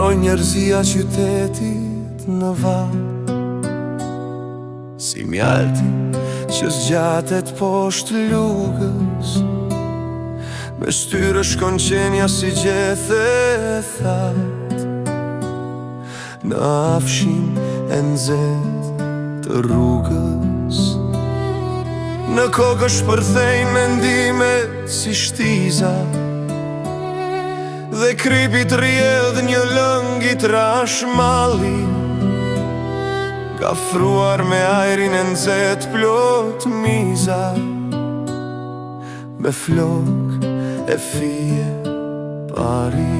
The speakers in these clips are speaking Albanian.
Ndroj njerëzia qytetit në val, si mjalti që zgjatet poshtë lugës, me shtyre shkon qenja si gjethe e that, në afshin e nxehtë të rrugës. Në kokë shpërthejnë mendimet si shtiza, dhe kripit rjedh një lëng i trashmalli, gafruar me ajrin e nxehtë plot miza, me flok e fije pari.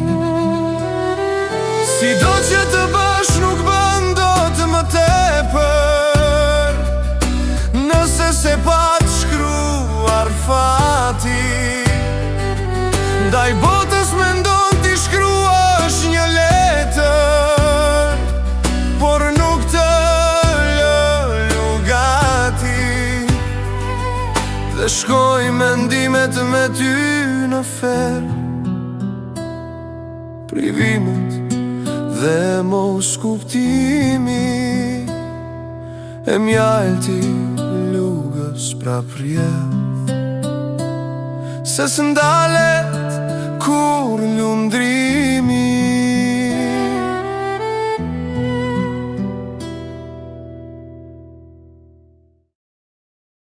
Sido që të bash nuk bën dot më tepër, nëse se pat shkruar fati, ndaj botës mendon t'i shkruash një letër, por nuk të lë gati, dhe shkoj mendimet me ty në fer. Privimet dhe mos kuptimi e mjalti lugës prap rjedh, se s'ndalet kur lundrimi.